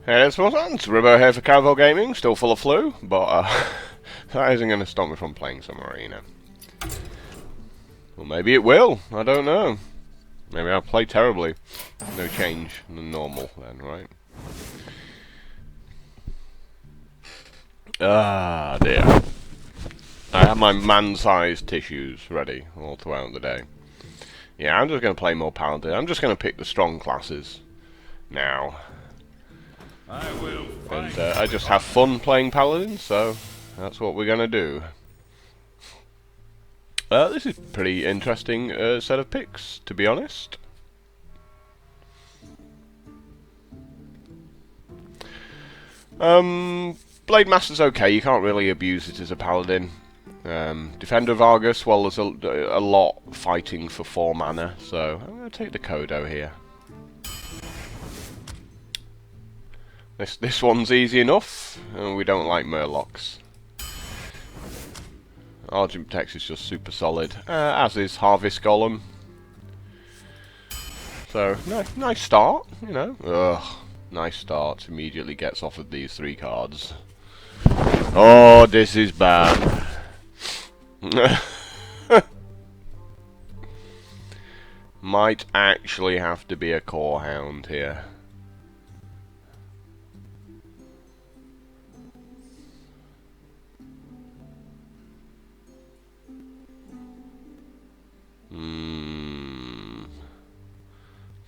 Hey, that's what's on. It's Ribbo here for Cowboy Gaming, still full of flu, but that isn't going to stop me from playing some arena. Well, maybe it will. I don't know. Maybe I'll play terribly. No change than normal then, right? Ah, dear. I have my man-sized tissues ready all throughout the day. Yeah, I'm just going to play more Paladin. I'm just going to pick the strong classes now. And I just have fun playing Paladin, so that's what we're going to do. This is a pretty interesting set of picks, to be honest. Blade Master's okay, you can't really abuse it as a Paladin. Defender of Argus, well, there's a lot fighting for 4 mana, so I'm going to take the Kodo here. This one's easy enough, and we don't like Murlocs. Argent Text is just super solid, as is Harvest Golem. So, nice start, you know. Ugh, nice start. Immediately gets offered these 3 cards. Oh, this is bad. Might actually have to be a Core Hound here.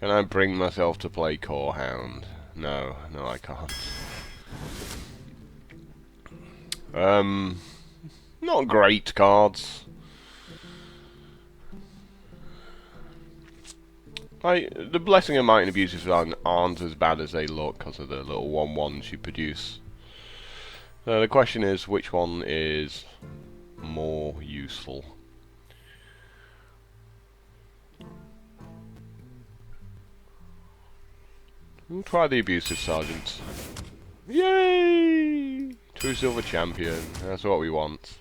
Can I bring myself to play Core Hound? No, I can't. Not great cards. The Blessing of Might and Abuses aren't as bad as they look because of the little 1/1s you produce. So the question is, which one is more useful? We'll try the Abusive Sergeant. Yay! True Silver Champion. That's what we want.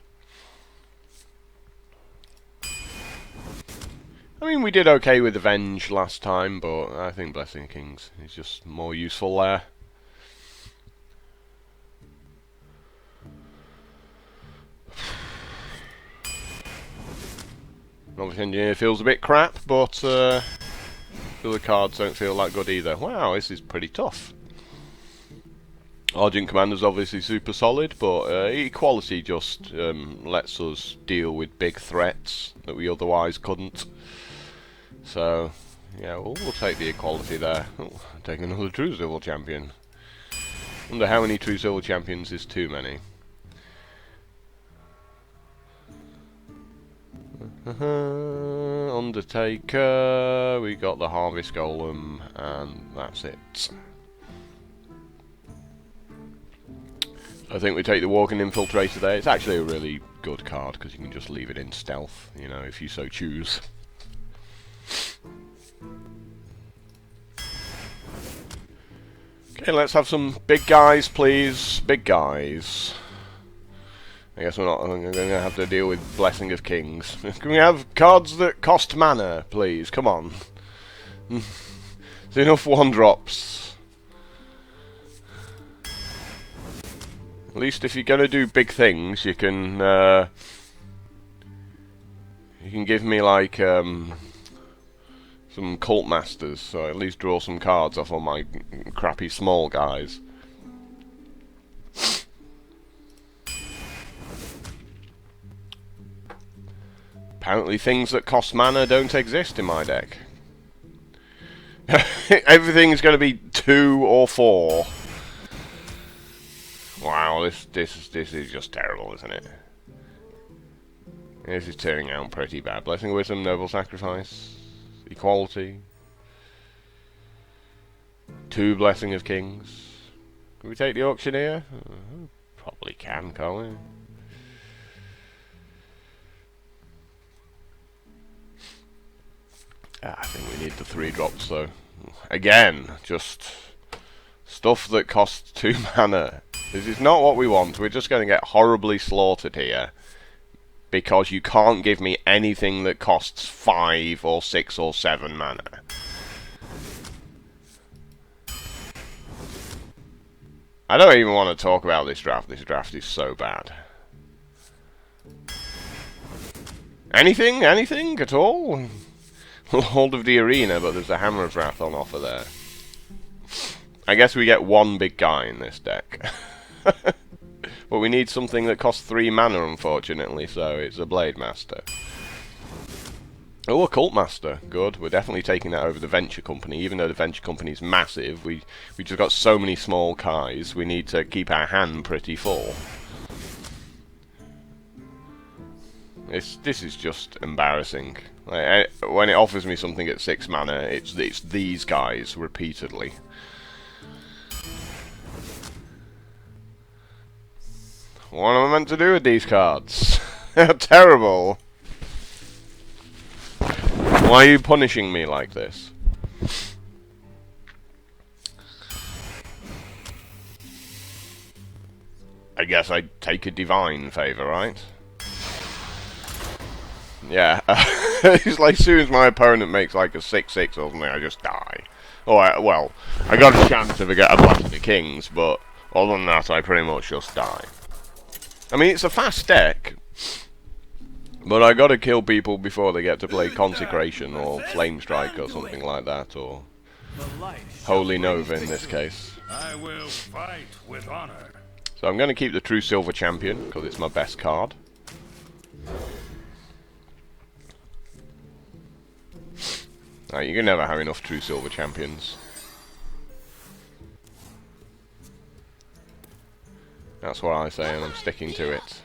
I mean, we did okay with Avenge last time, but I think Blessing of Kings is just more useful there. Novice Engineer feels a bit crap, but the other cards don't feel that good either. Wow, this is pretty tough. Argent Commander's obviously super solid, but Equality just lets us deal with big threats that we otherwise couldn't. So, yeah, we'll take the Equality there. Oh, take another True Silver Champion. Wonder how many True Silver Champions is too many. Undertaker, we got the Harvest Golem, and that's it. I think we take the Walking Infiltrator there. It's actually a really good card because you can just leave it in stealth, you know, if you so choose. Okay, let's have some big guys, please. Big guys. I guess I'm going to have to deal with Blessing of Kings. Can we have cards that cost mana, please? Come on. There's enough 1-drops. At least if you're going to do big things, you can give me like some Cult Masters, so I at least draw some cards off on my crappy small guys. Apparently things that cost mana don't exist in my deck. Everything's going to be 2 or 4. Wow, this is just terrible, isn't it? This is turning out pretty bad. Blessing of Wisdom, Noble Sacrifice, Equality, 2 Blessing of Kings. Can we take the Auctioneer? Probably can't we? I think we need the 3-drops though. Again, just stuff that costs 2 mana. This is not what we want. We're just going to get horribly slaughtered here. Because you can't give me anything that costs 5 or 6 or 7 mana. I don't even want to talk about this draft. This draft is so bad. Anything? Anything at all? Lord of the Arena, but there's a Hammer of Wrath on offer there. I guess we get one big guy in this deck. But we need something that costs 3 mana, unfortunately, so it's a Blade Master. Oh, a Cult Master. Good. We're definitely taking that over the Venture Company. Even though the Venture Company is massive, we just got so many small Kais, we need to keep our hand pretty full. This is just embarrassing. Like, when it offers me something at 6 mana, it's these guys repeatedly. What am I meant to do with these cards? They're terrible. Why are you punishing me like this? I guess I'd take a Divine Favor, right? Yeah. It's like as soon as my opponent makes like a 6/6 or something, I just die. Well, I got a chance to get a Blast of the Kings, but other than that, I pretty much just die. I mean, it's a fast deck, but I gotta kill people before they get to play Consecration or Flame Strike or something like that, or Holy Nova in this case. I will fight with honor. So I'm gonna keep the True Silver Champion because it's my best card. Right, you can never have enough True Silver Champions. That's what I say, and I'm sticking to it.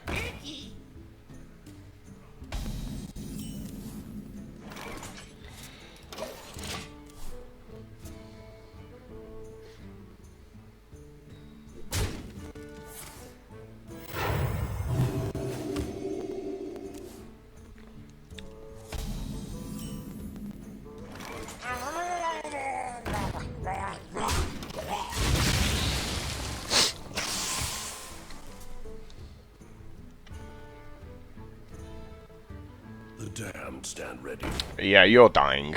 The damned stand ready. Yeah, you're dying.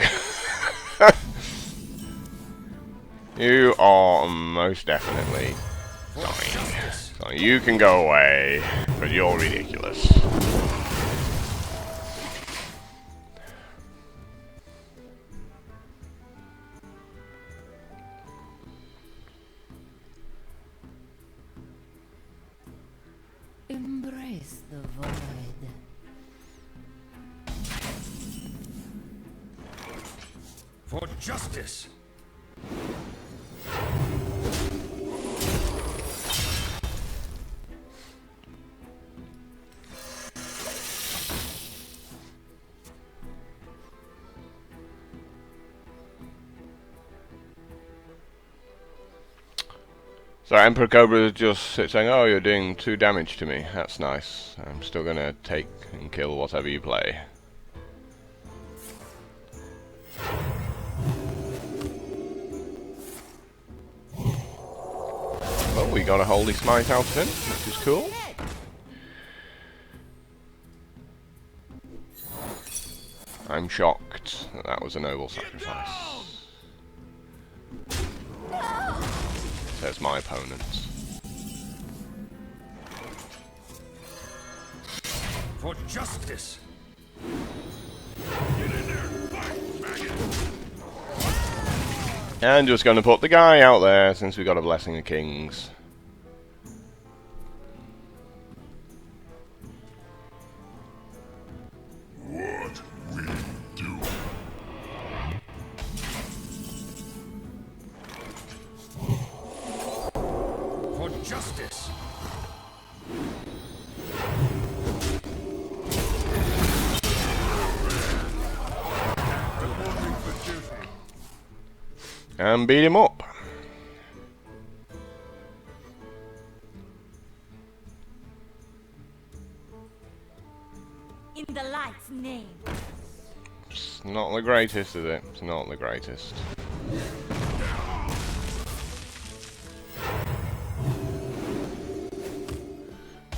You are most definitely dying. So you can go away, but you're ridiculous. Embrace the void. For justice. So Emperor Cobra just sits saying, "Oh, you're doing 2 damage to me. That's nice. I'm still gonna take and kill whatever you play." Well, we got a Holy Smite out of him, which is cool. I'm shocked that that was a noble sacrifice. Says my opponent. For justice. Get in there, fight, maggot. And just going to put the guy out there since we got a Blessing of Kings. What we do. For justice. And beat him up. In the light's name. It's not the greatest, is it? It's not the greatest.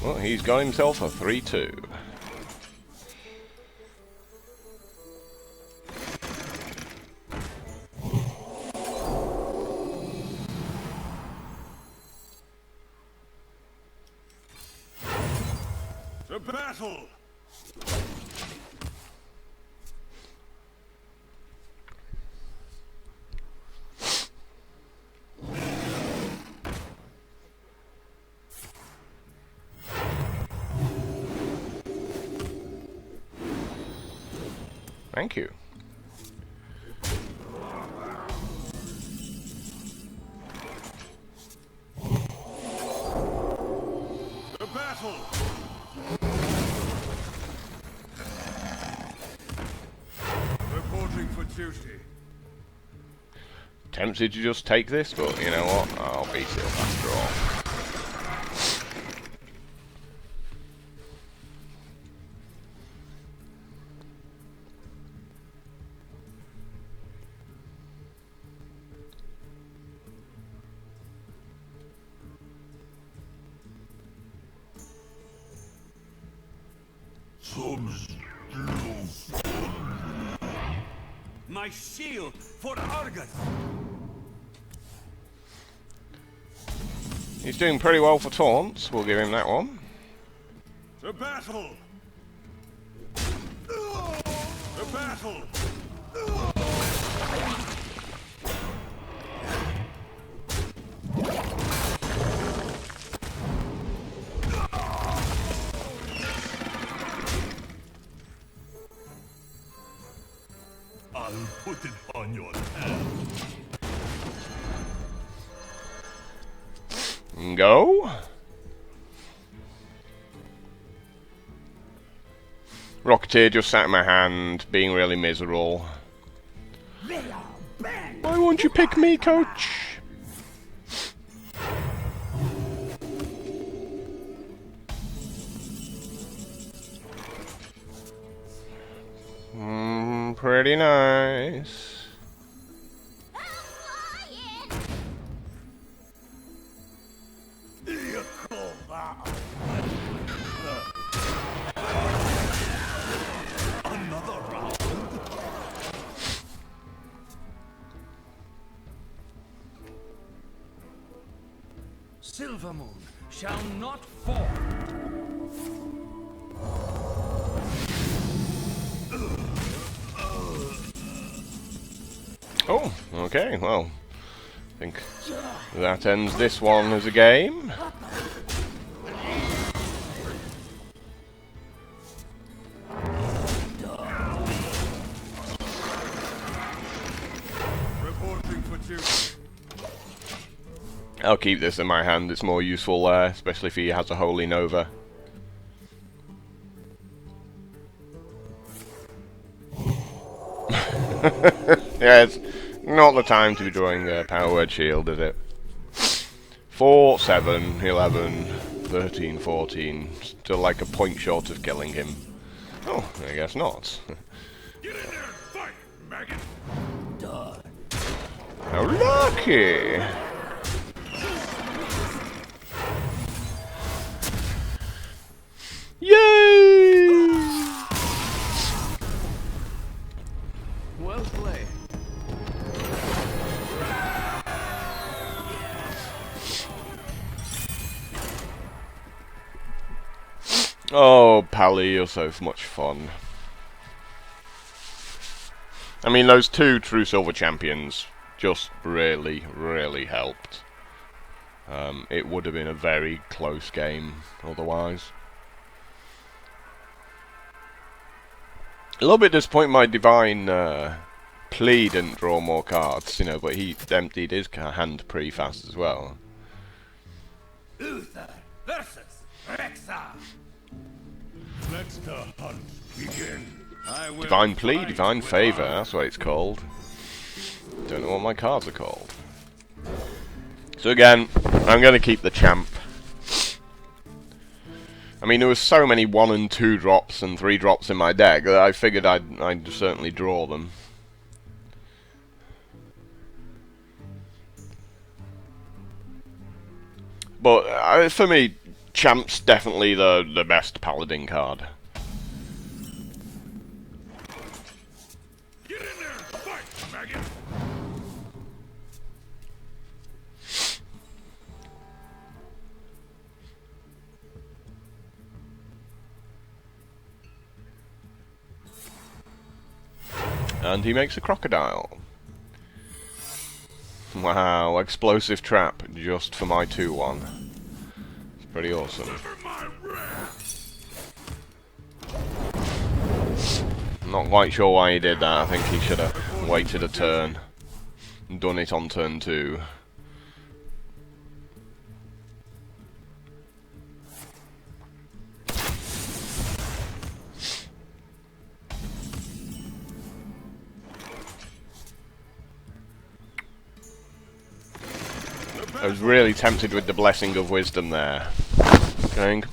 Well, he's got himself a 3-2. battle! Thank you. The battle! Reporting for duty. Tempted to just take this, but you know what? I'll beat it up after all. My shield for Argus! He's doing pretty well for taunts. We'll give him that one. The battle! The battle! I'll put it on your head. Go. Rocketeer just sat in my hand, being really miserable. Why won't you pick me, coach? Pretty nice. Another round. Silver Moon shall not fall. Oh, okay, well, I think that ends this one as a game. Reporting for duty. I'll keep this in my hand, it's more useful there, especially if he has a Holy Nova. Yeah, it's not the time to be drawing a Power Word Shield, is it? 4, 7, 11, 13, 14. Still like a point short of killing him. Oh, I guess not. Get in there and fight, maggot! How lucky! Yay! Well played. Oh, Pally, you're so much fun. I mean, those two True Silver Champions just really, really helped. It would have been a very close game otherwise. A little bit disappointed my Divine Plea didn't draw more cards, you know, but he emptied his hand pretty fast as well. Uther versus Rexa. Let the hunt begin. I will Divine Plea, fight Divine with Favor, honor. that's what it's called. Don't know what my cards are called. So again, I'm going to keep the champ. I mean, there was so many 1 and 2 drops and 3 drops in my deck that I figured I'd certainly draw them. But for me, champ's definitely the best Paladin card. Get in there and fight, maggot! And he makes a crocodile. Wow, explosive trap just for my 2-1. It's pretty awesome. Not quite sure why he did that. I think he should have waited a turn and done it on turn 2. I was really tempted with the Blessing of Wisdom there. Going,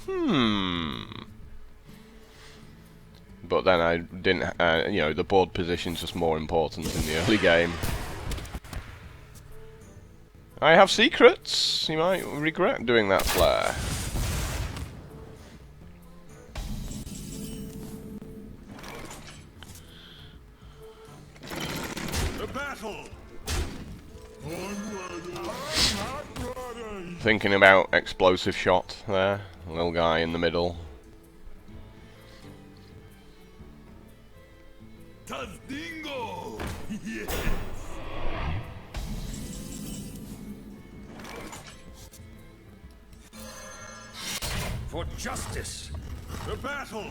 But then I didn't, you know, the board position's just more important in the early game. I have secrets! You might regret doing that flare. The battle. Thinking about explosive shot there. Little guy in the middle. Tazdingo! Yes! For justice. The battle.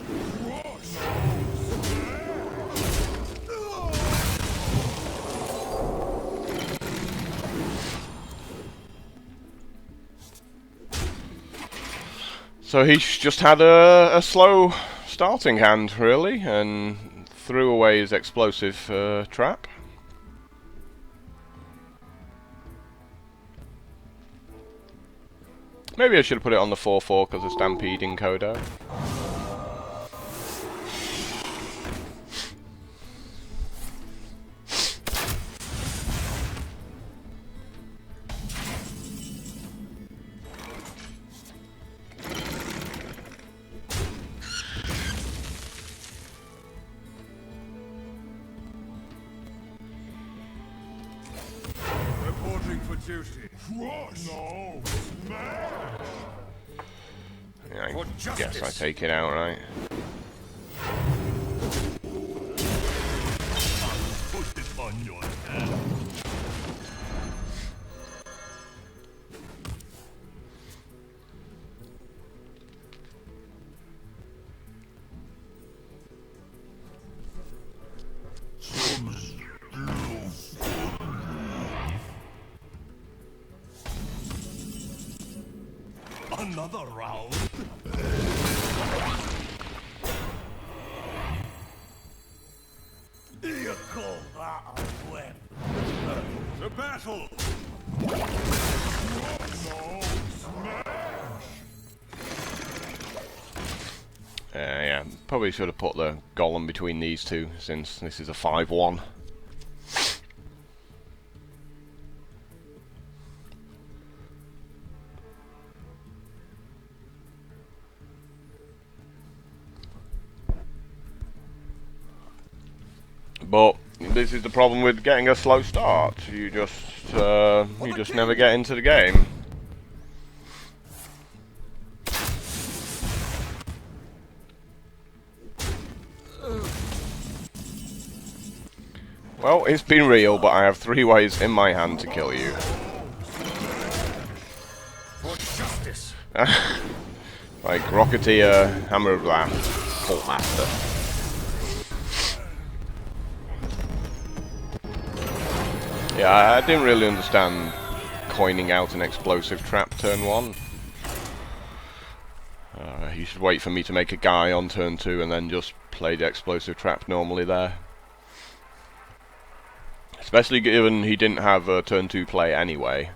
So he's just had a slow starting hand, really, and threw away his explosive trap. Maybe I should have put it on the 4-4 because of Stampede encoder. Reporting for duty. No! Smash! Yeah, I For guess I justice. take it out, right? Put it on your head. Another round? You call that a weapon? The battle. No! Smash! Yeah, probably should have put the golem between these two, since this is a 5-1. But this is the problem with getting a slow start. You just never get into the game. Well, it's been real, but I have 3 ways in my hand to kill you. For justice. Like Rocketeer, Hammer of Blast, Cult Master. Yeah, I didn't really understand coining out an explosive trap turn 1. You should wait for me to make a guy on turn 2 and then just play the explosive trap normally there. Especially given he didn't have a turn 2 play anyway.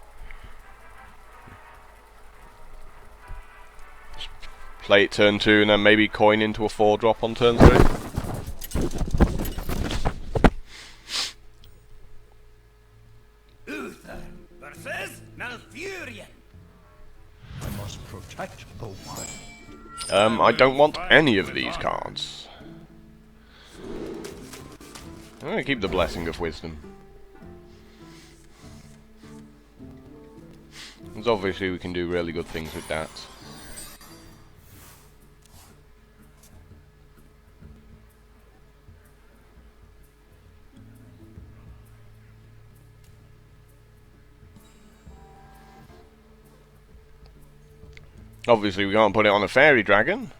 Just play it turn 2 and then maybe coin into a 4-drop on turn 3. Uther versus Malfurion. I must protect the one. I don't want any of these cards. I'm going to keep the Blessing of Wisdom. Because obviously we can do really good things with that. Obviously we can't put it on a fairy dragon.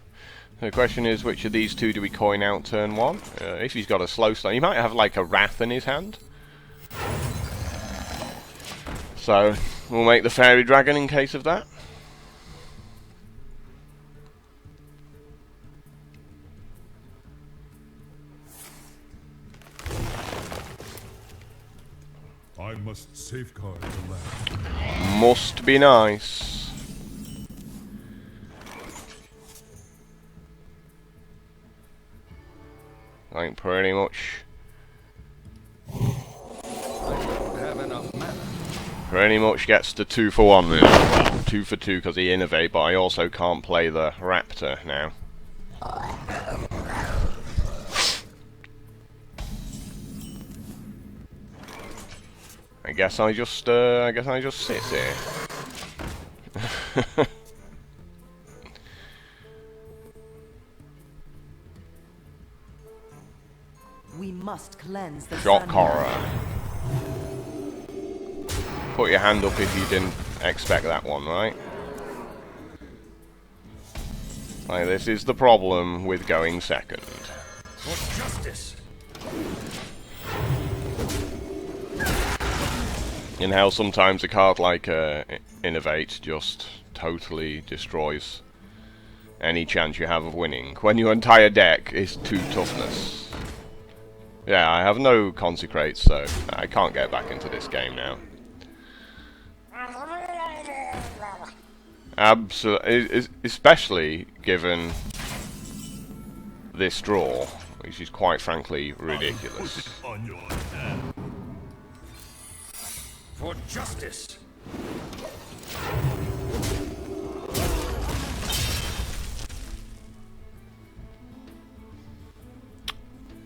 The question is, which of these two do we coin out turn 1? If he's got a slow stone, he might have like a wrath in his hand. So we'll make the fairy dragon in case of that. I must safeguard the land. Must be nice. I think pretty much. Have enough mana. Pretty much gets the 2 for 1 now. Well, 2 for 2 because he innovate, but I also can't play the raptor now. I guess I just sit here. We must cleanse the Shock sun. horror. Put your hand up if you didn't expect that one, right? Like, this is the problem with going second. For justice. And how sometimes a card like Innovate just totally destroys any chance you have of winning when your entire deck is 2 toughness. Yeah, I have no Consecrates, so I can't get back into this game now. Absolutely, especially given this draw, which is quite frankly ridiculous. Put it on your hand. For justice.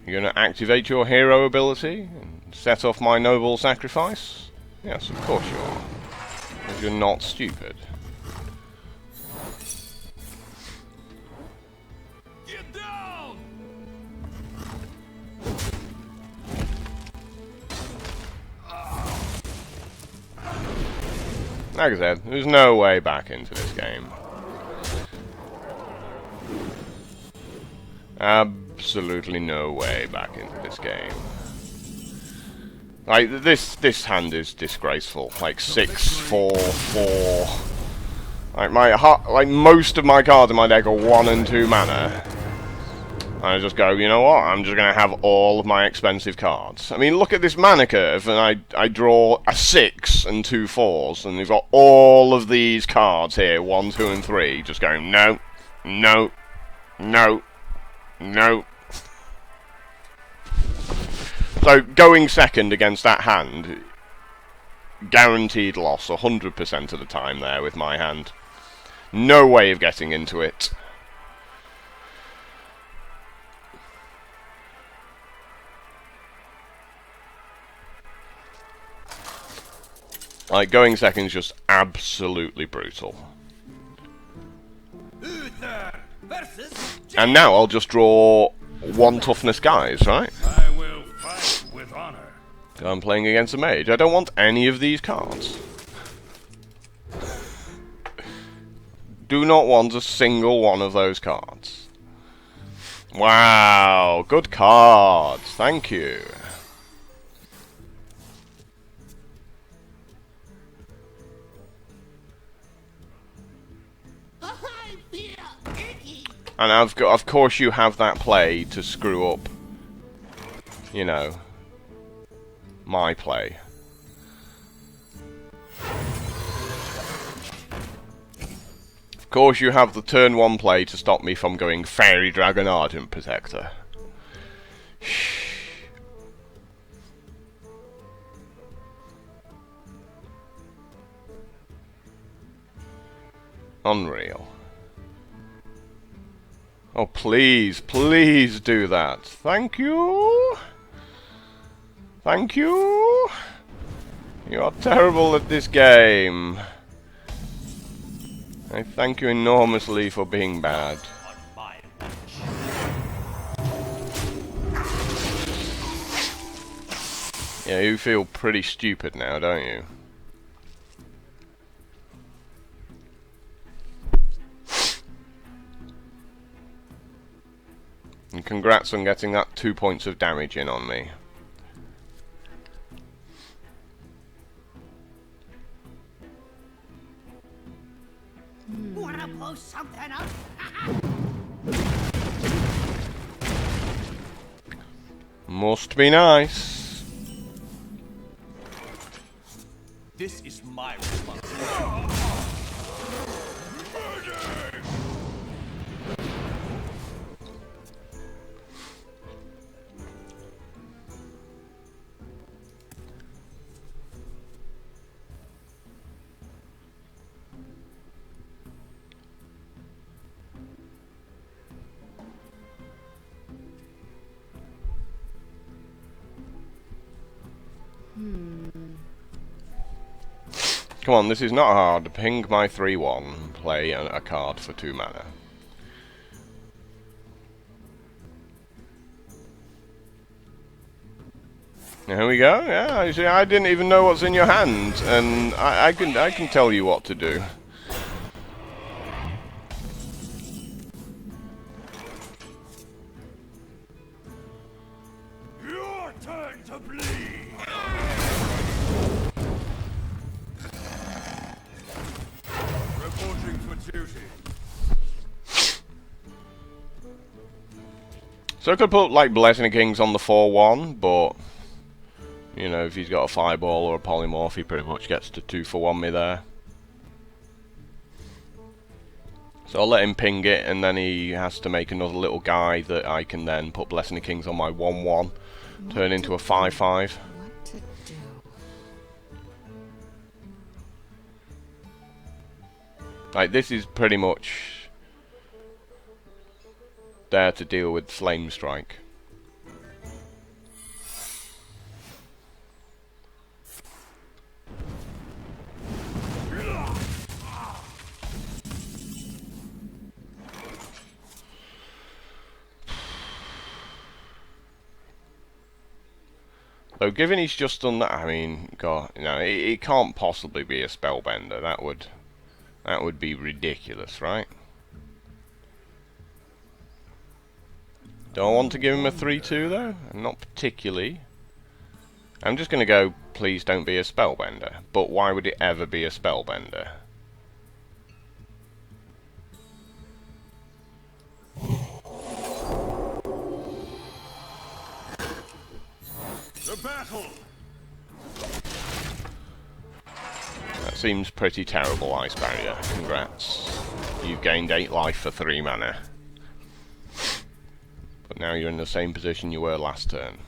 You're going to activate your hero ability and set off my noble sacrifice? Yes, of course you are. Because you're not stupid. Get down! Like I said, there's no way back into this game. Absolutely no way back into this game. Like, this hand is disgraceful. Like, 6, 4, 4. Like, most of my cards in my deck are 1 and 2 mana. And I just go, you know what, I'm just going to have all of my expensive cards. I mean, look at this mana curve, and I draw a 6 and 2 4s, and you've got all of these cards here, 1, 2, and 3, just going, no, no, no, no. So, going second against that hand, guaranteed loss 100% of the time there with my hand. No way of getting into it. Like, going second's just absolutely brutal. Uther versus And now I'll just draw 1 toughness guys, right? I will fight with honor. I'm playing against a mage. I don't want any of these cards. Do not want a single one of those cards. Wow, good cards. Thank you. And of course you have that play to screw up, you know, my play. Of course you have the turn 1 play to stop me from going Fairy Dragon Ardent Protector. Shh. Unreal. Oh, please, please do that. Thank you. Thank you. You are terrible at this game. I thank you enormously for being bad. Yeah, you feel pretty stupid now, don't you? congrats on getting that 2 points of damage in on me. Wanna post something up? Must be nice. This is my responsibility. Come on, this is not hard. Ping my 3/1. Play a card for 2 mana. Here we go. Yeah, you see, I didn't even know what's in your hand, and I can tell you what to do. Your turn to bleed. Reporting for duty. So I could put like Blessing of Kings on the 4/1, but you know, if he's got a Fireball or a Polymorph, he pretty much gets to 2-for-1 me there. So I'll let him ping it, and then he has to make another little guy that I can then put Blessing of Kings on my 1/1, turn into a 5/5. What to do? Like, this is pretty much there to deal with Flame Strike. Though, given he's just done that, I mean, God, you know, it can't possibly be a Spellbender. That would be ridiculous, right? Do I want to give him a 3/2 though? Not particularly. I'm just going to go, please don't be a Spellbender. But why would it ever be a Spellbender? The battle. That seems pretty terrible, Ice Barrier. Congrats. You've gained 8 life for 3 mana. But now you're in the same position you were last turn.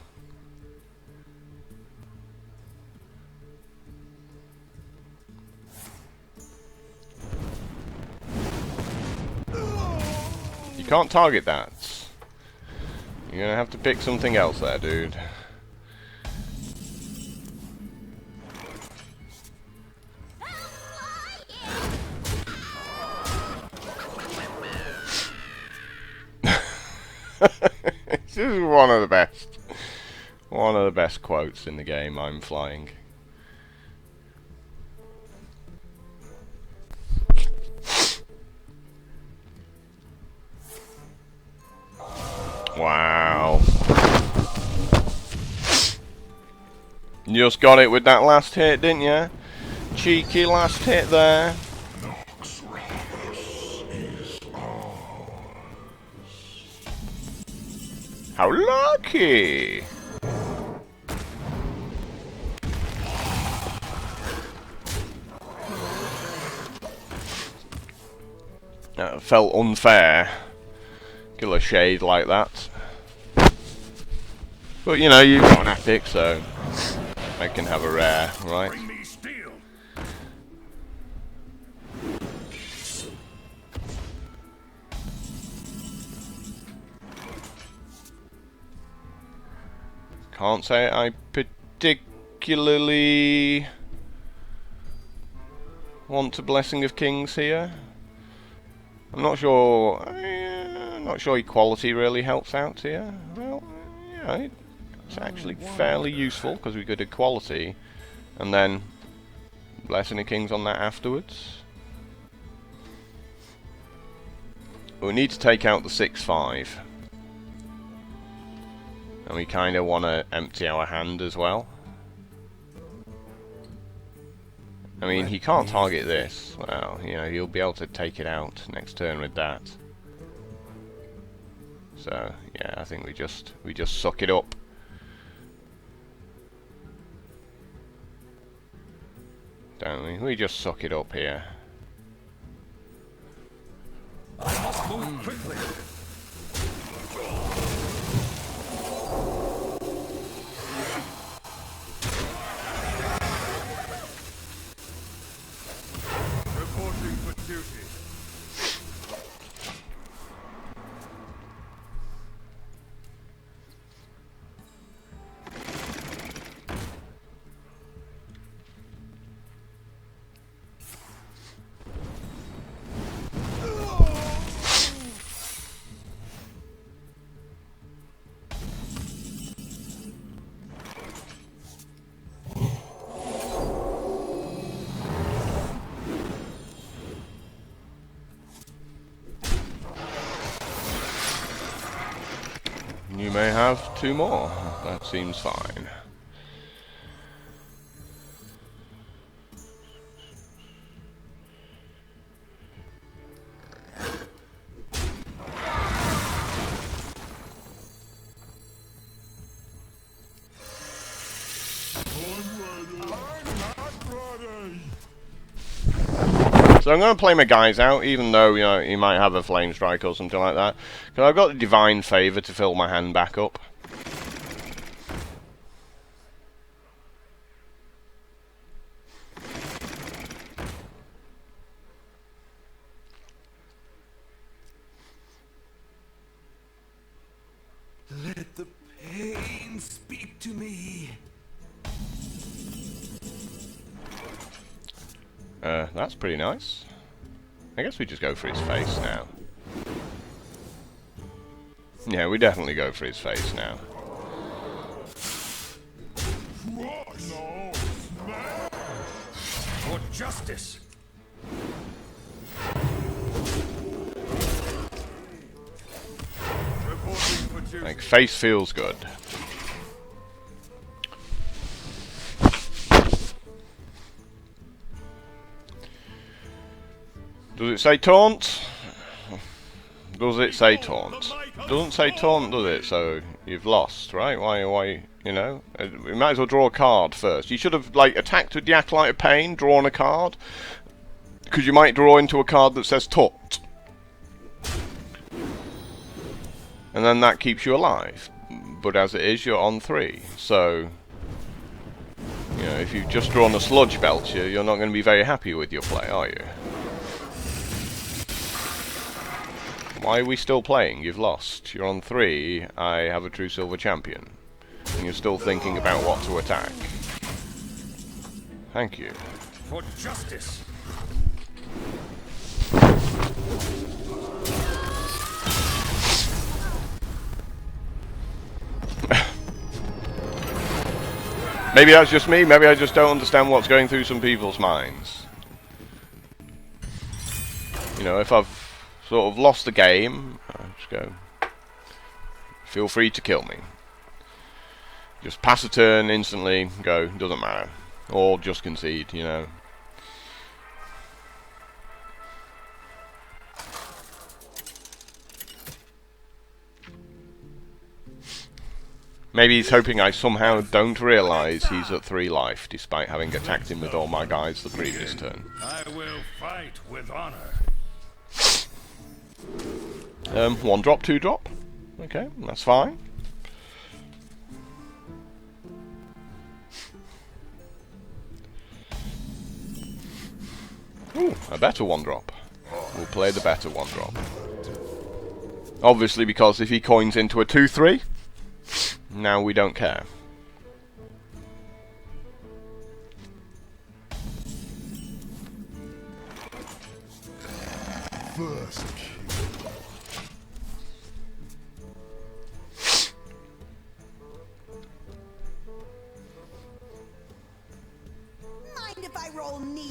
You can't target that. You're gonna have to pick something else there, dude. This is one of the best quotes in the game. I'm flying. Wow. You just got it with that last hit, didn't you? Cheeky last hit there. How lucky! That felt unfair. Kill a shade like that. But you know, you've got an epic, so I can have a rare, right? Bring me steel. Can't say I particularly want a Blessing of Kings here. I'm not sure. Not sure equality really helps out here. Well, yeah, it's actually fairly useful because we could equality, and then Blessing of Kings on that afterwards. We need to take out the 6/5. And we kind of want to empty our hand as well. I mean, he can't target this. Well, you know, he'll be able to take it out next turn with that. So, yeah, I think we just suck it up. Don't we? We just suck it up here. I must move quickly. Reporting for duty. You may have 2 more. That seems fine. So I'm going to play my guys out, even though, you know, he might have a Flame Strike or something like that. Because I've got the Divine Favour to fill my hand back up. Let the pain speak to me. That's pretty nice. I guess we just go for his face now. Yeah, we definitely go for his face now. For justice. Reporting for duty. Like, face feels good. Does it say taunt? Does it say taunt? Doesn't say taunt, does it? So you've lost, right? Why, you know? We might as well draw a card first. You should have, like, attacked with the Acolyte of Pain, drawn a card. Because you might draw into a card that says taunt. And then that keeps you alive. But as it is, you're on 3. So, you know, if you've just drawn a Sludge Belcher, you're not going to be very happy with your play, are you? Why are we still playing? You've lost. You're on 3. I have a true silver champion. And you're still thinking about what to attack. Thank you. For justice. Maybe that's just me. Maybe I just don't understand what's going through some people's minds. You know, if I've sort of lost the game, I'll just go, feel free to kill me. Just pass a turn, instantly go, doesn't matter. Or just concede, you know. Maybe he's hoping I somehow don't realise he's at 3 life, despite having attacked him with all my guys the previous turn. I will fight with honor. 1 drop, 2 drop. Okay, that's fine. Ooh, a better 1 drop. We'll play the better 1 drop. Obviously, because if he coins into a 2-3, now we don't care. First kill. Mind if I roll need?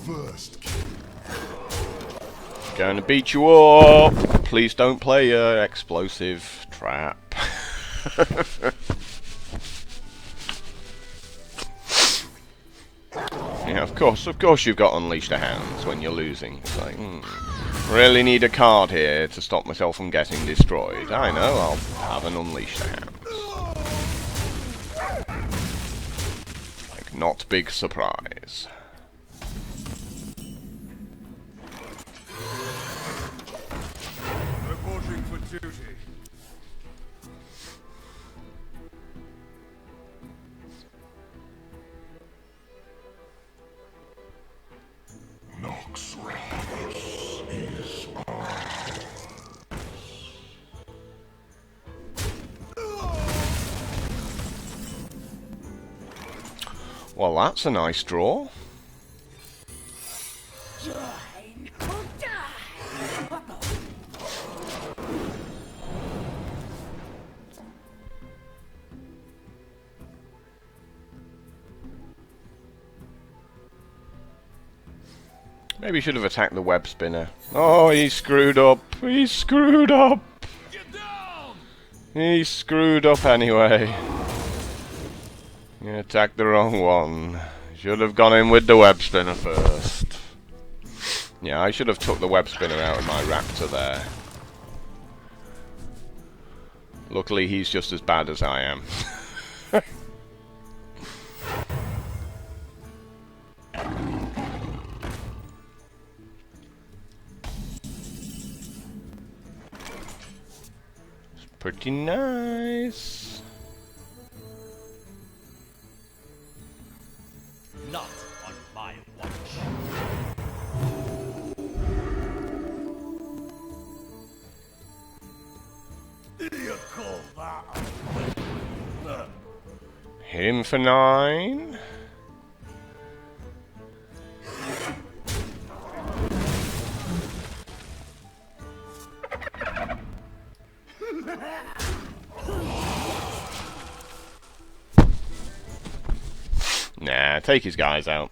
First Going to beat you up. Please don't play a explosive trap. Yeah, of course you've got Unleash the Hounds when you're losing. It's like, really need a card here to stop myself from getting destroyed. I know, I'll have an Unleash the Hounds. Like, not big surprise. Reporting for duty. Nox Ravus is Well, that's a nice draw. Join or die. Maybe he should have attacked the web spinner. Oh, he screwed up. He screwed up. Get down! He screwed up anyway. He attacked the wrong one. Should have gone in with the web spinner first. Yeah, I should have took the web spinner out of my raptor there. Luckily, he's just as bad as I am. Pretty nice. Not on my watch. you call that? Hit him for 9. Nah, take his guys out.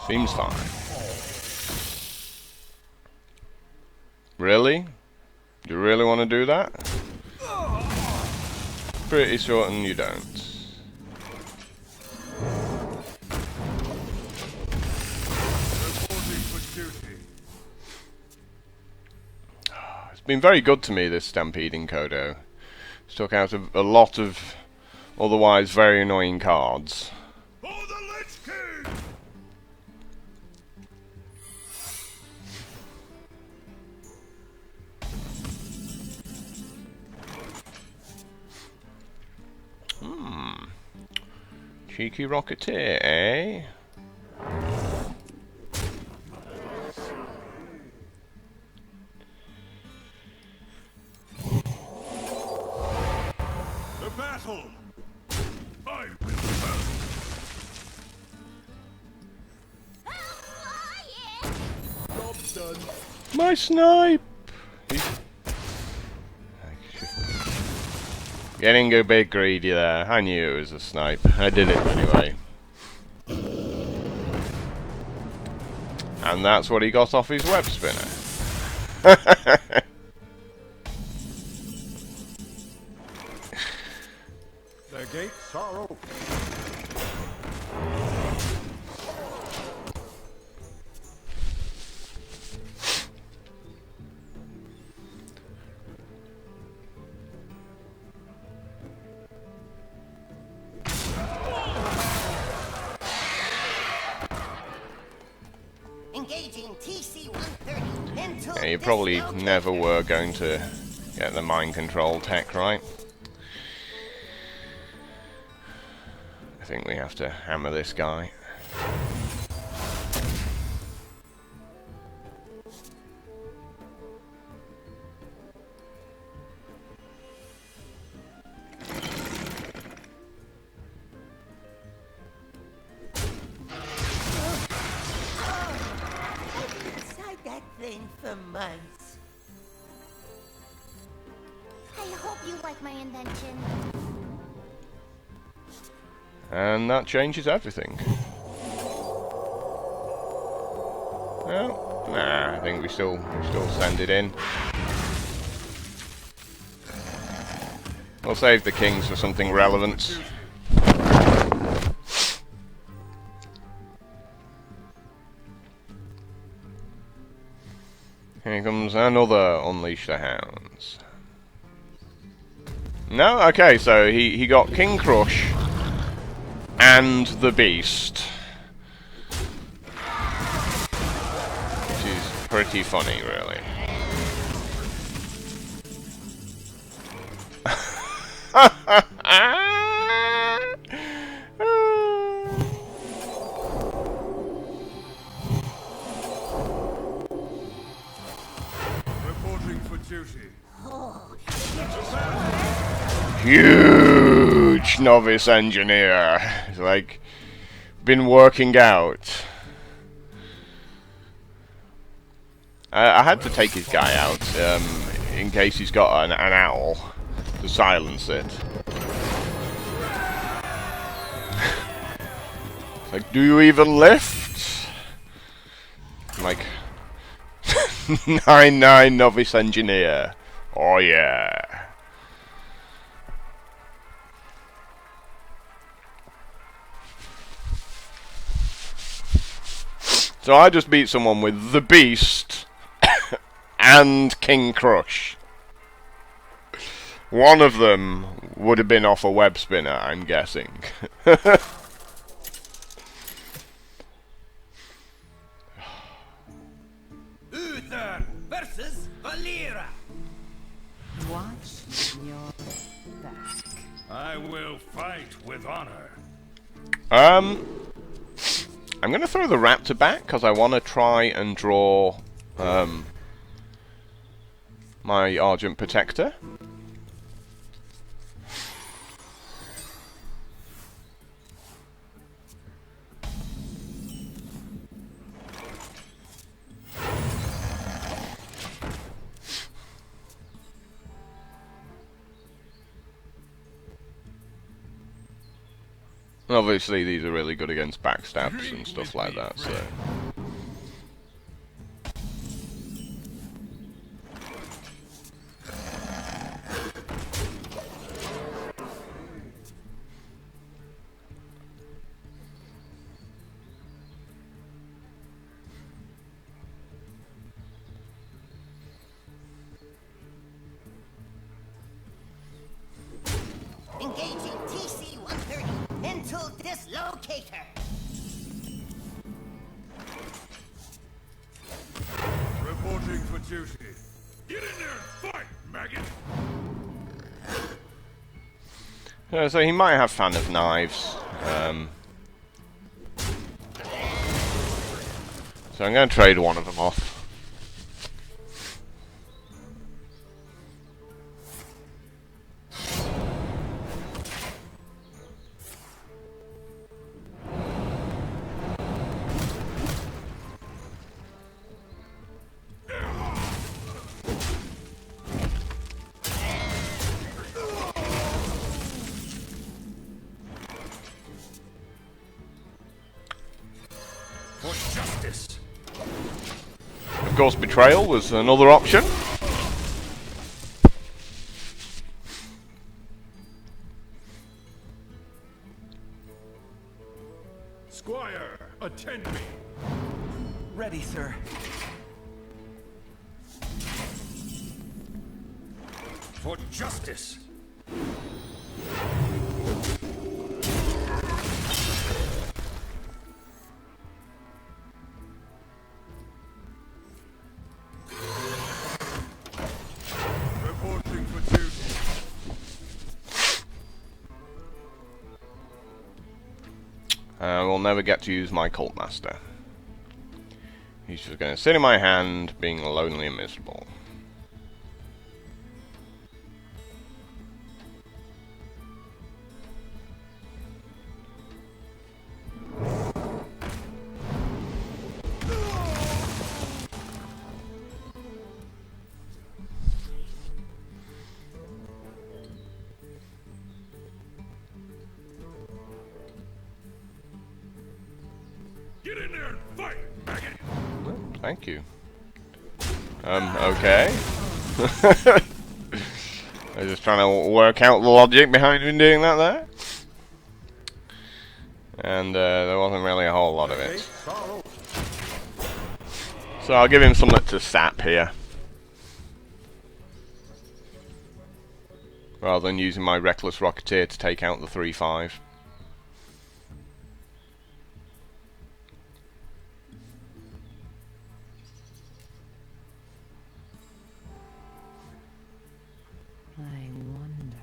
Seems fine. Really? Do you really want to do that? Pretty certain you don't. Reporting for duty. It's been very good to me, this stampeding Kodo. It's took out a lot of otherwise very annoying cards. For the Lich King! Cheeky Rocketeer, eh? The battle! I will Job's done. My snipe! Getting a bit greedy there. I knew it was a snipe. I did it anyway. And that's what he got off his web spinner. The gates are open. Engaging TC-130 into Yeah, you probably never were going to get the mind control tech right. I think we have to hammer this guy. inside that thing for months. I hope you like my invention. And that changes everything. Well, nah, I think we still send it in. We'll save the kings for something relevant. Here comes another Unleash the Hounds. No? Okay, so he got King Crush and the Beast. Which is pretty funny, really. Reporting for duty. Huge novice engineer. It's like been working out. I had to take his guy out in case he's got an owl to silence it. It's like, do you even lift? I'm like, 9-9 novice engineer. Oh yeah. So I just beat someone with the Beast and King Crush. One of them would have been off a web spinner, I'm guessing. Uther versus Valera. Watch your back. I will fight with honor. I'm going to throw the raptor back because I want to try and draw my Argent Protector. And obviously these are really good against backstabs and stuff like that, so... Engaging TC-130 into dislocator. Reporting for duty. Get in there and fight, maggot! So he might have Fan of Knives. So I'm going to trade one of them off. For justice. Of course, Betrayal was another option. Squire, attend me. Ready, sir. For justice. Reporting for duty. We'll never get to use my Cult Master. He's just going to sit in my hand, being lonely and miserable. Thank you. Okay. I was just trying to work out the logic behind me doing that there. And there wasn't really a whole lot of it. So I'll give him something to sap here. Rather than using my Reckless Rocketeer to take out the 3/5. I wonder.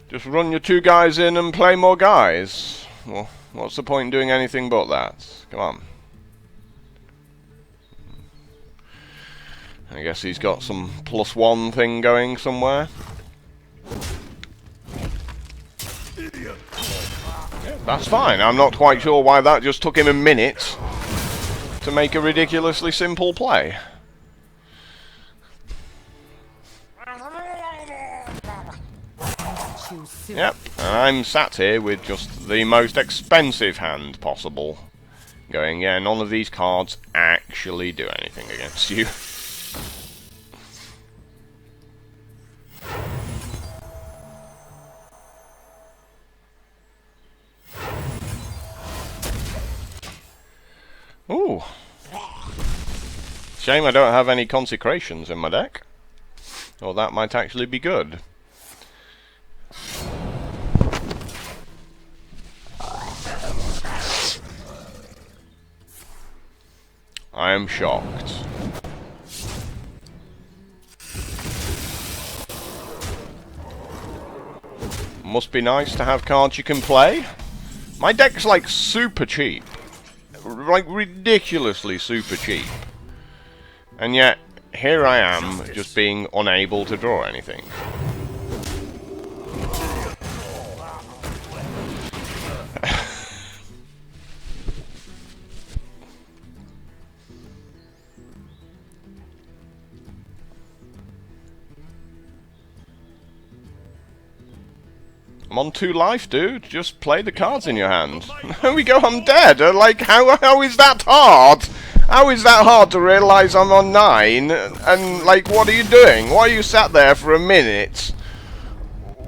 Just run your 2 guys in and play more guys. Well, what's the point in doing anything but that? Come on. I guess he's got some +1 thing going somewhere. Yeah, that's fine. I'm not quite sure why that just took him a minute to make a ridiculously simple play. Yep, and I'm sat here with just the most expensive hand possible. Going, yeah, none of these cards actually do anything against you. Ooh. Shame I don't have any consecrations in my deck. Or that might actually be good. I am shocked. Must be nice to have cards you can play. My deck's like super cheap. Like ridiculously super cheap. And yet, here I am, just being unable to draw anything. I'm on 2 life, dude. Just play the cards in your hand. There we go, I'm dead. Like, how is that hard? How is that hard to realise I'm on 9? And, like, what are you doing? Why are you sat there for a minute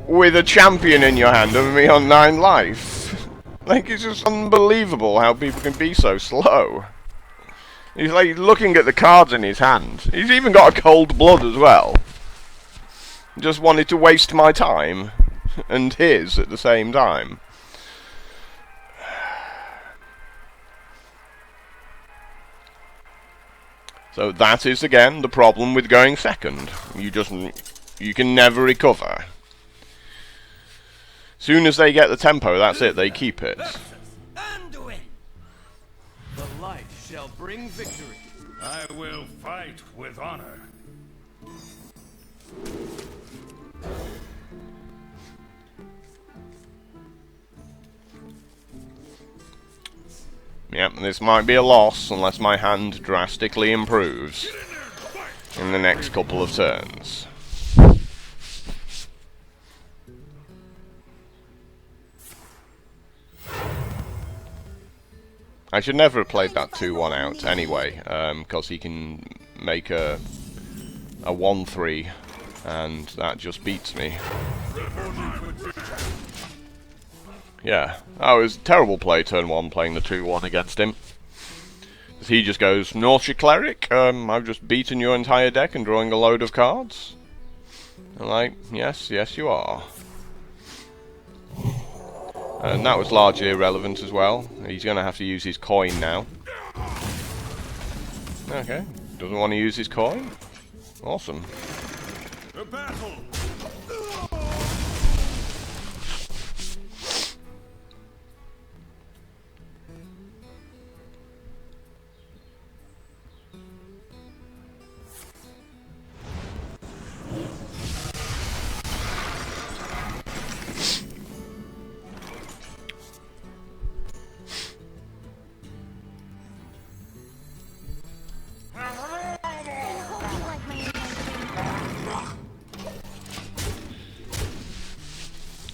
with a champion in your hand and me on 9 life? Like, it's just unbelievable how people can be so slow. He's, like, looking at the cards in his hand. He's even got a cold blood as well. Just wanted to waste my time. And his at the same time. So that is again the problem with going second. You can never recover. Soon as they get the tempo, that's it, they keep it. Anduin! The light shall bring victory. I will fight with honor. Yep, this might be a loss unless my hand drastically improves in the next couple of turns. I should never have played that 2-1 out anyway, because he can make a 1-3, and that just beats me. Yeah, that was a terrible play, turn 1, playing the 2-1 against him. He just goes, North Cleric, I've just beaten your entire deck and drawing a load of cards. I'm like, yes, yes you are. And that was largely irrelevant as well. He's going to have to use his coin now. Okay, doesn't want to use his coin? Awesome. The battle!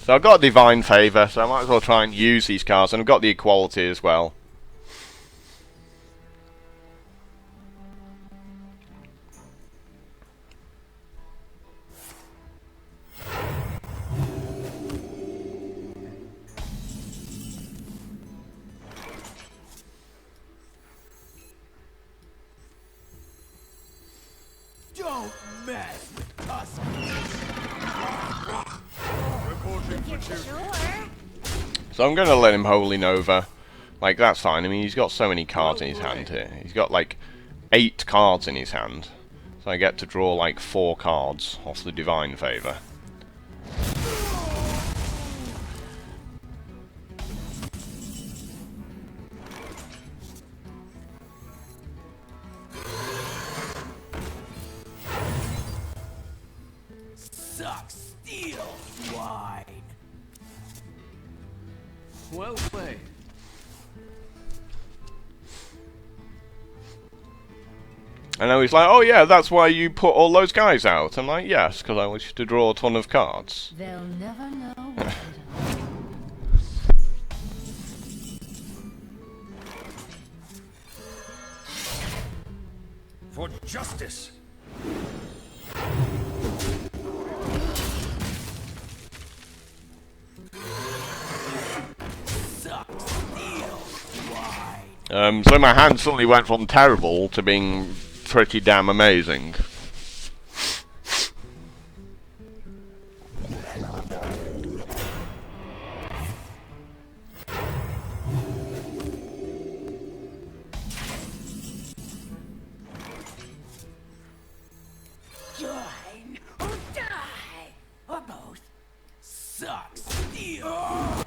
So I've got Divine Favour, so I might as well try and use these cards, and I've got the Equality as well. Don't mess with us. Sure. So I'm going to let him Holy Nova. Like, that's fine. I mean, he's got so many cards in his hand here. He's got, like, 8 cards in his hand. So I get to draw, like, 4 cards off the Divine Favour. Suck steel, swine. Well played. And now he's like, oh yeah, that's why you put all those guys out. I'm like, yes, because I wish to draw a ton of cards. They'll never know what hit 'em. For justice. Suck steel, swine. So my hand suddenly went from terrible to being pretty damn amazing. Join or die, or both. Suck steel.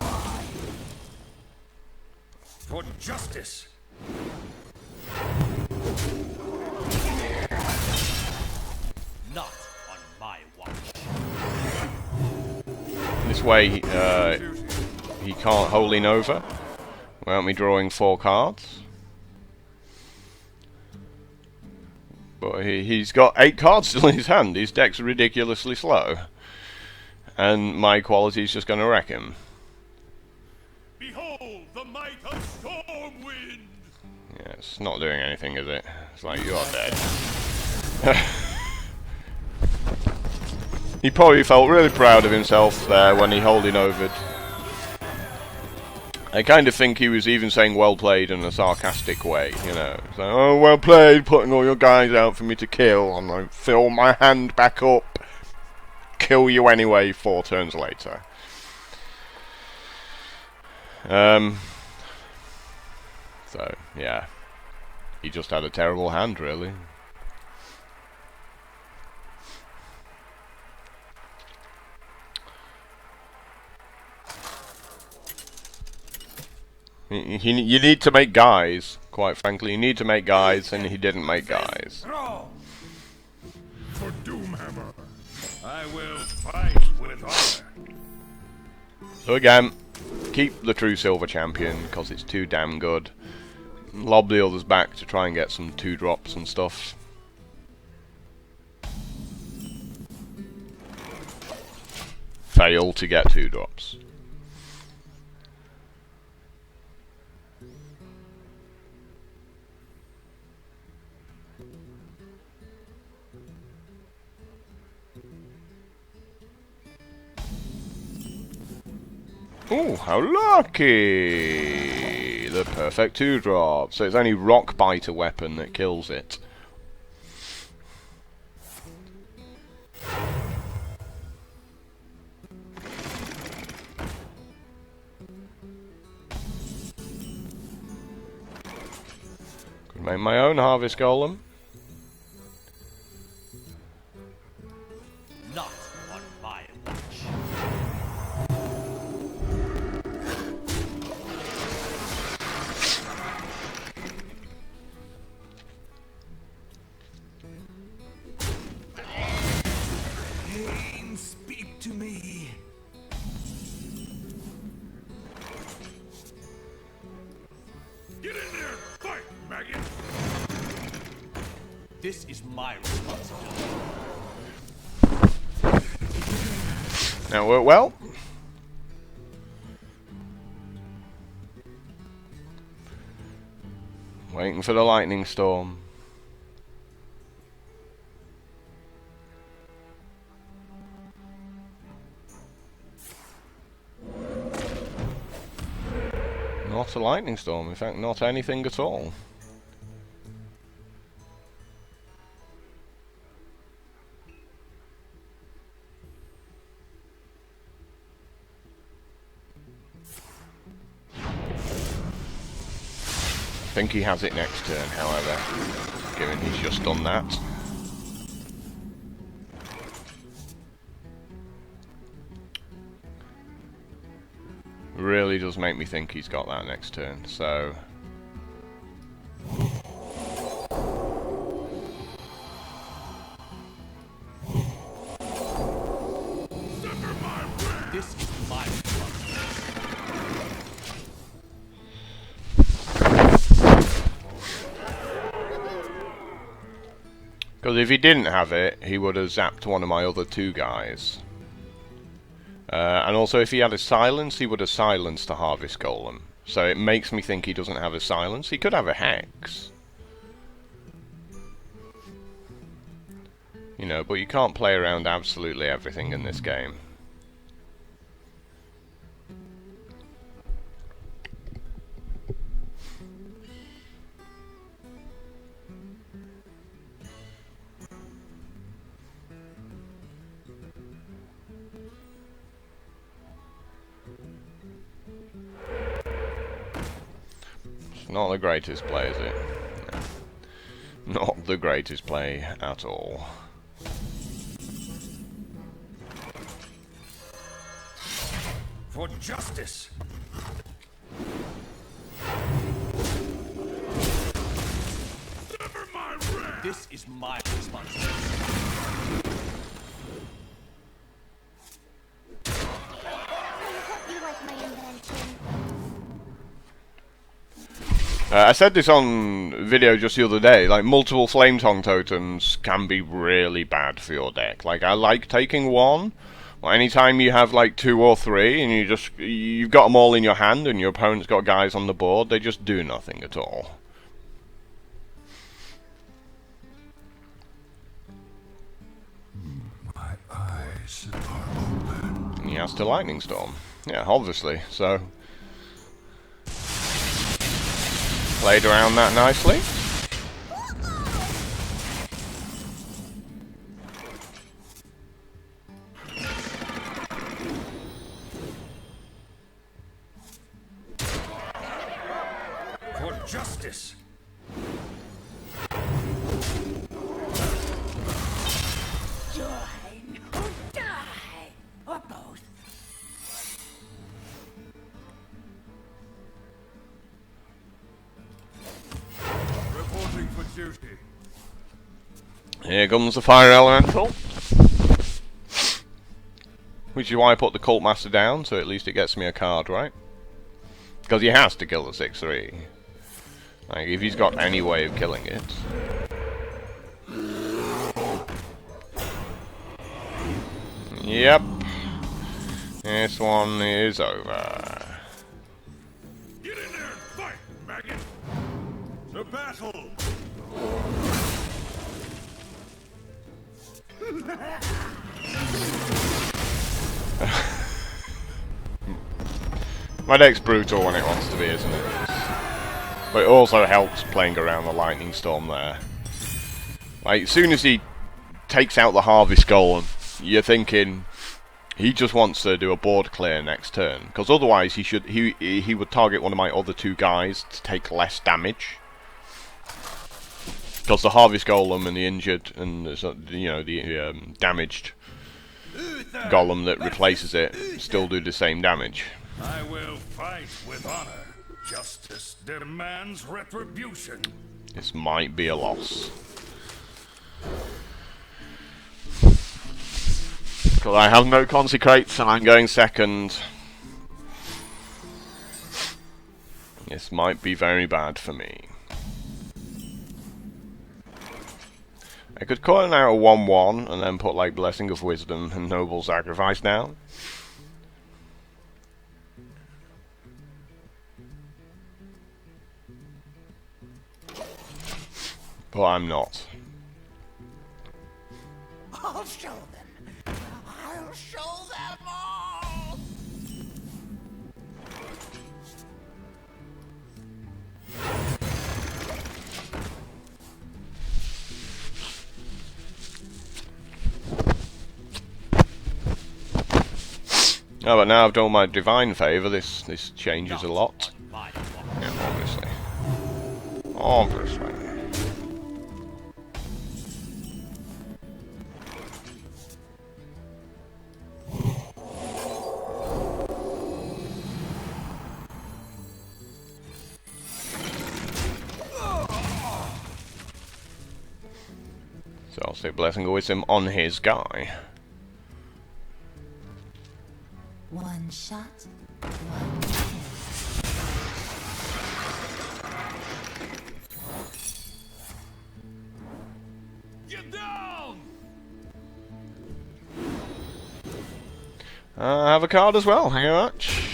For justice. Not on my watch. This way, he can't Holy Nova without me drawing 4 cards. But he's got 8 cards still in his hand. His deck's ridiculously slow. And my Equality's just going to wreck him. Behold the might of Stormwind! Yeah, it's not doing anything, is it? It's like, you are dead. He probably felt really proud of himself there when he Holy Nova'd. I kind of think he was even saying well played in a sarcastic way, you know. So, oh, well played, putting all your guys out for me to kill, and I fill my hand back up. Kill you anyway 4 turns later. So, yeah. He just had a terrible hand, really. You need to make guys, quite frankly. You need to make guys, and he didn't make guys. Throw. For Doomhammer, I will fight with honor. So again, keep the true silver champion, because it's too damn good. Lob the others back to try and get some 2-drops and stuff. Fail to get 2-drops. Ooh, how lucky! The perfect 2-drop. So it's only Rock Biter weapon that kills it. Could make my own Harvest Golem. Not on my watch. Pain, speak to me. Get in there! Fight, maggot! This is my responsibility. Now, well, Waiting for the lightning storm. Not a lightning storm, in fact, not anything at all. I think he has it next turn, however, given he's just done that. Really does make me think he's got that next turn, so... This is my Because if he didn't have it, he would have zapped one of my other two guys. And also, if he had a silence, he would have silenced the Harvest Golem. So it makes me think he doesn't have a silence. He could have a Hex. You know, but you can't play around absolutely everything in this game. Not the greatest play, is it? No. Not the greatest play at all. for justice. This is my responsibility. You like my invention? I said this on video just the other day, like multiple Flame Tongue totems can be really bad for your deck. Like I like taking one, or anytime you have like 2 or 3 and you've got them all in your hand and your opponent's got guys on the board, they just do nothing at all. My eyes are open. And he has to Lightning Storm. Yeah, obviously, so... Played around that nicely. For justice. Join or die, or both. Reporting for duty. Here comes the Fire Elemental. Which is why I put the Cult Master down, so at least it gets me a card, right? Because he has to kill the 6/3. Like, if he's got any way of killing it. Yep. This one is over. Get in there and fight, maggot! To battle! My deck's brutal when it wants to be, isn't it? But it also helps playing around the Lightning Storm there. Like, as soon as he takes out the Harvest Golem, you're thinking he just wants to do a board clear next turn, because otherwise he would target one of my other 2 guys to take less damage. Because the Harvest Golem and the injured and the damaged golem that replaces it still do the same damage. I will fight with honor. Justice demands retribution. This might be a loss. Because I have no Consecrates and I'm going second. This might be very bad for me. I could call it out a 1/1 and then put like Blessing of Wisdom and Noble Sacrifice down. But I'm not. I'll show them. I'll show them all. Oh, but now I've done my divine favour, this changes a lot. Yeah, obviously. Obviously. So I'll say Blessing of Wisdom on his guy. One shot, one kill. Get down! I have a card as well, thank you very much.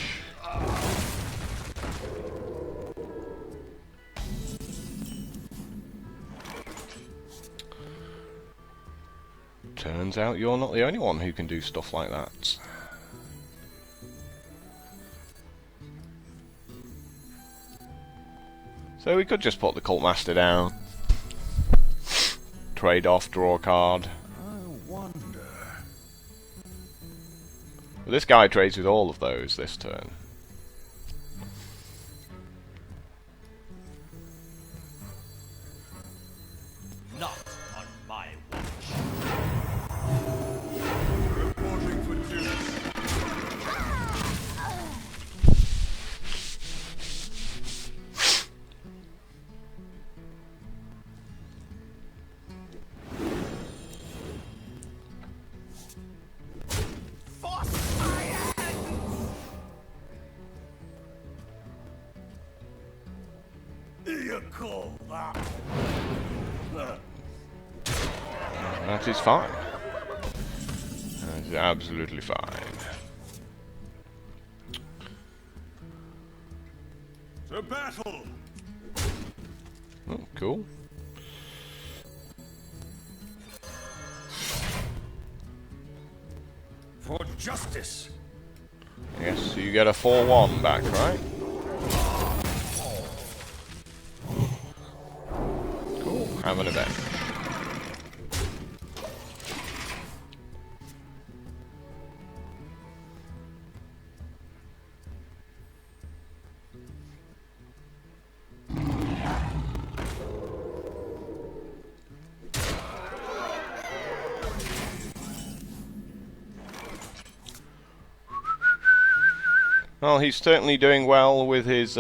Turns out you're not the only one who can do stuff like that. So we could just put the Cult Master down. Trade off, draw a card. I wonder. But this guy trades with all of those this turn. Not on my watch. Reporting for duty. Force my hand. You call that? That is fine. That is absolutely fine. To battle! Oh, cool. For justice! Yes, so you get a 4-1 back, right? Cool, have an event. Well, he's certainly doing well with his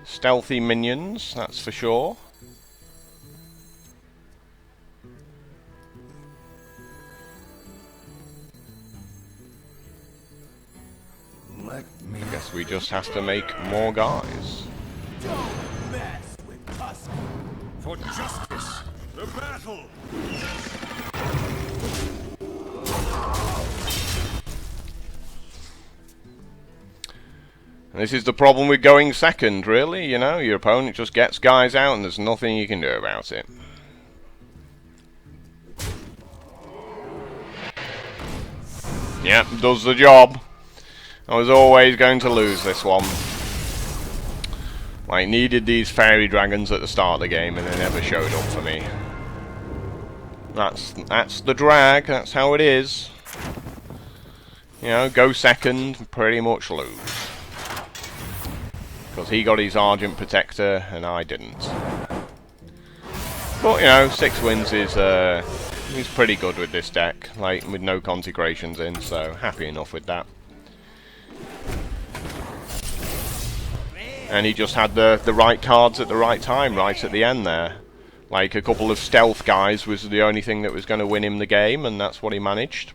stealthy minions, that's for sure. Let me. I guess we just have to make more guys. Don't mess with us. For justice! To battle! This is the problem with going second, really, you know, your opponent just gets guys out and there's nothing you can do about it. Yep, does the job. I was always going to lose this one. Like, needed these fairy dragons at the start of the game and they never showed up for me. That's the drag, that's how it is. You know, go second, pretty much lose. Because he got his Argent Protector and I didn't. But, you know, 6 wins is he's pretty good with this deck, like, with no consecrations in, so happy enough with that. And he just had the right cards at the right time, right at the end there. Like, a couple of stealth guys was the only thing that was going to win him the game, and that's what he managed.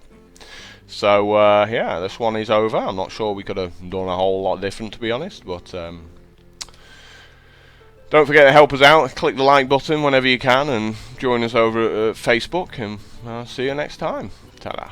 So, yeah, this one is over. I'm not sure we could have done a whole lot different, to be honest, but don't forget to help us out. Click the like button whenever you can, and join us over at Facebook, and I'll see you next time. Ta-da.